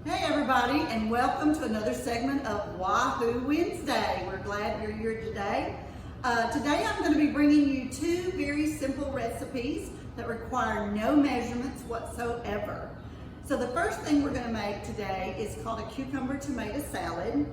Hey everybody, and welcome to another segment of Wahoo Wednesday. We're glad you're here today. Today I'm going to be bringing you two very simple recipes that require no measurements whatsoever. So the first thing we're going to make today is called a cucumber tomato salad.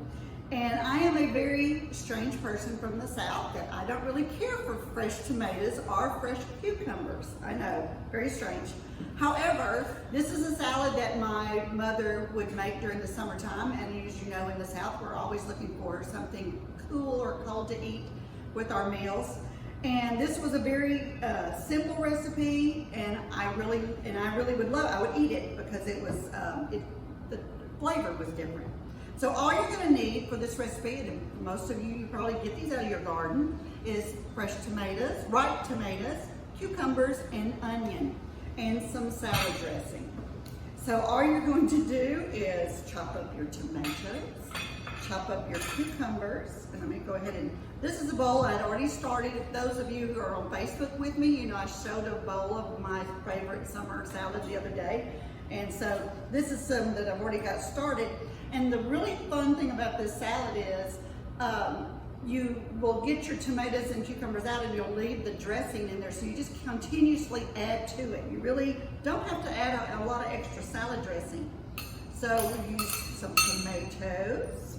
And I am a very strange person from the South that I don't really care for fresh tomatoes or fresh cucumbers. I know, very strange. However, this is a salad that my mother would make during the summertime, and as you know, in the South, we're always looking for something cool or cold to eat with our meals. And this was a very simple recipe, and I really would love. I would eat it because it was the flavor was different. So all you're going to need for this recipe, and most of you probably get these out of your garden, is fresh tomatoes, ripe tomatoes, cucumbers, and onion, and some salad dressing. So all you're going to do is chop up your tomatoes, chop up your cucumbers, and let me go ahead and, this is a bowl I'd already started. Those of you who are on Facebook with me, you know I showed a bowl of my favorite summer salad the other day. And so this is some that I've already got started. And the really fun thing about this salad is you will get your tomatoes and cucumbers out and you'll leave the dressing in there. So you just continuously add to it. You really don't have to add a lot of extra salad dressing. So we use some tomatoes.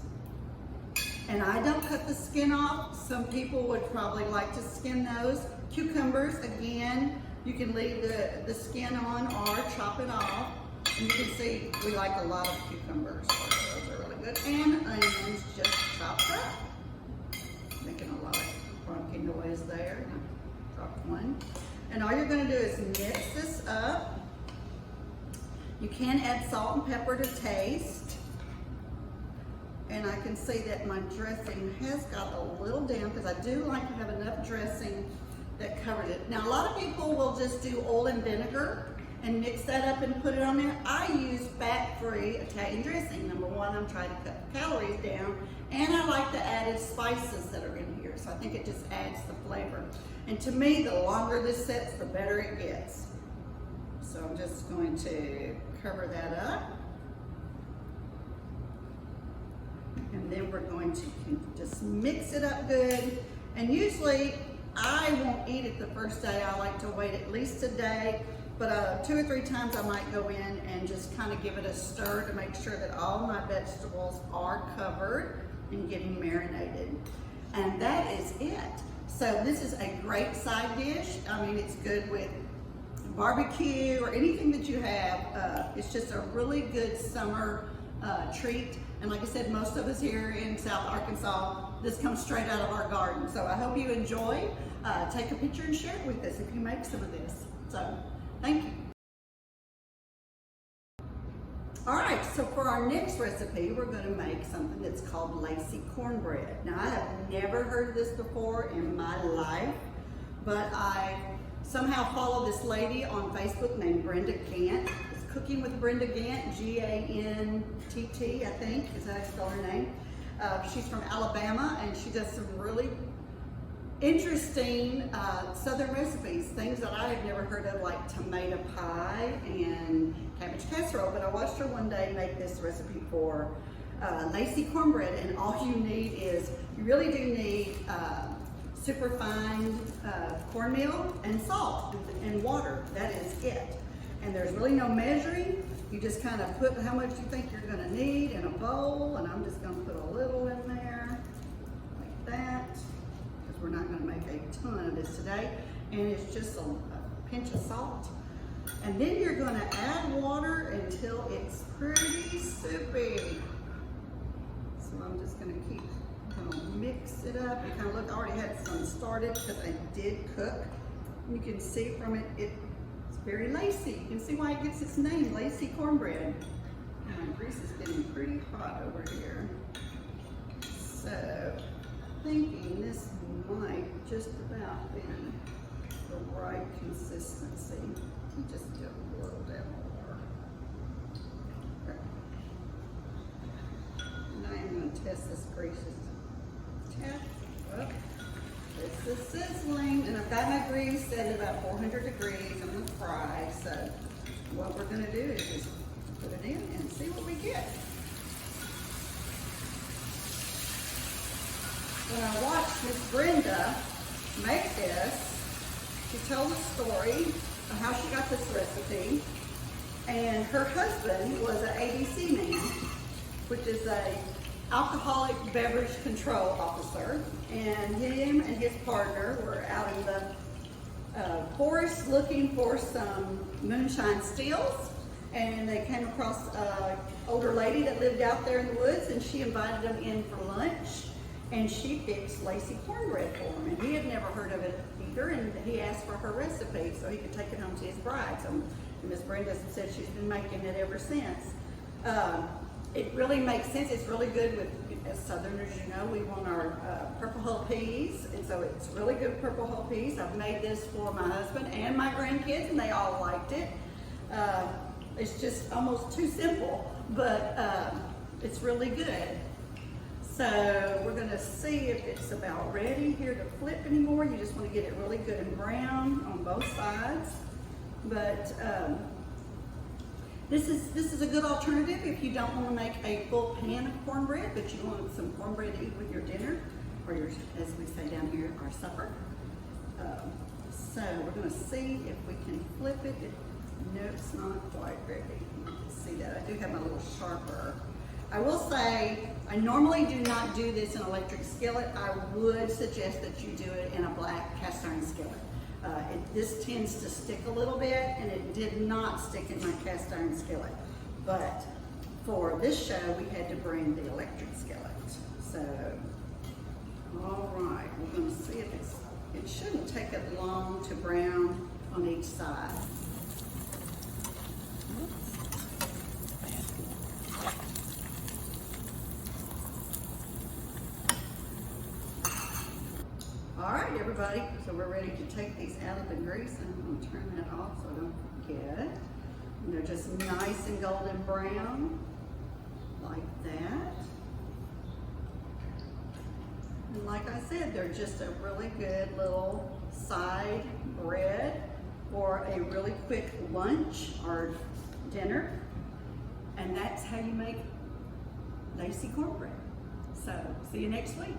And I don't cut the skin off. Some people would probably like to skin those. Cucumbers, again, you can leave the skin on or chop it off. And you can see we like a lot of cucumbers. Those are really good. And onions just chopped up. Making a lot of crunchy noise there. Drop one. And all you're going to do is mix this up. You can add salt and pepper to taste. And I can see that my dressing has got a little down because I do like to have enough dressing that covered it. Now a lot of people will just do oil and vinegar and mix that up and put it on there. I use fat-free Italian dressing. Number one, I'm trying to cut the calories down, and I like the added spices that are in here. So I think it just adds the flavor. And to me, the longer this sits, the better it gets. So I'm just going to cover that up. And then we're going to just mix it up good. And usually, I won't eat it the first day. I like to wait at least a day. But 2 or 3 times I might go in and just kind of give it a stir to make sure that all my vegetables are covered and getting marinated. And that is it. So this is a great side dish. I mean, it's good with barbecue or anything that you have. It's just a really good summer treat. And like I said, most of us here in South Arkansas, this comes straight out of our garden. So I hope you enjoy. Take a picture and share it with us if you make some of this. So, thank you. All right, so for our next recipe, we're going to make something that's called lacy cornbread. Now, I have never heard of this before in my life, but I somehow follow this lady on Facebook named Brenda Gant. It's Cooking with Brenda Gant, G-A-N-T-T, I think, is how I spell her name. She's from Alabama, and she does some really interesting southern recipes, things that I had never heard of, like tomato pie and cabbage casserole. But I watched her one day make this recipe for lacy cornbread, and all you need is, you really do need super fine cornmeal and salt and water. That is it. And there's really no measuring. You just kind of put how much you think you're going to need in a bowl, and I'm just going to put a little in there like that. We're not going to make a ton of this today, and it's just a pinch of salt. And then you're going to add water until it's pretty soupy. So I'm just going to keep mix it up. You kind of look, I already had some started because I did cook. You can see from it, it's very lacy. You can see why it gets its name, lacy cornbread. And my grease is getting pretty hot over here. So, thinking this might just about be the right consistency. Just do a little bit more. Now I'm going to test this grease. Well, this is sizzling, and I've got my grease set at about 400 degrees. I'm going to fry. So what we're going to do is just put it in and see what we get. this. She tells a story of how she got this recipe. And her husband was an ABC man, which is a alcoholic beverage control officer. And him and his partner were out in the forest looking for some moonshine stills. And they came across an older lady that lived out there in the woods, and she invited them in for lunch. And she fixed Lacey cornbread for him, and he had never heard of it either, and he asked for her recipe so he could take it home to his bride. So Miss Brenda said she's been making it ever since. It really makes sense. It's really good with, as Southerners, you know, we want our purple hull peas, and so it's really good purple hull peas. I've made this for my husband and my grandkids, and they all liked it. It's just almost too simple, but it's really good. So we're going to see if it's about ready here to flip anymore. You just want to get it really good and brown on both sides. But this is a good alternative if you don't want to make a full pan of cornbread, but you want some cornbread to eat with your dinner, or your, as we say down here, our supper. So we're going to see if we can flip it. No, it's not quite ready. Let's see that. I do have my little sharper. I will say, I normally do not do this in an electric skillet. I would suggest that you do it in a black cast iron skillet. This tends to stick a little bit, and it did not stick in my cast iron skillet. But for this show, we had to bring the electric skillet. So, all right, we're going to see if it shouldn't take it long to brown on each side. All right, everybody, so we're ready to take these out of the grease, and I'm going to turn that off so I don't forget. And they're just nice and golden brown, like that. And like I said, they're just a really good little side bread for a really quick lunch or dinner. And that's how you make Lacey cornbread. So, see you next week.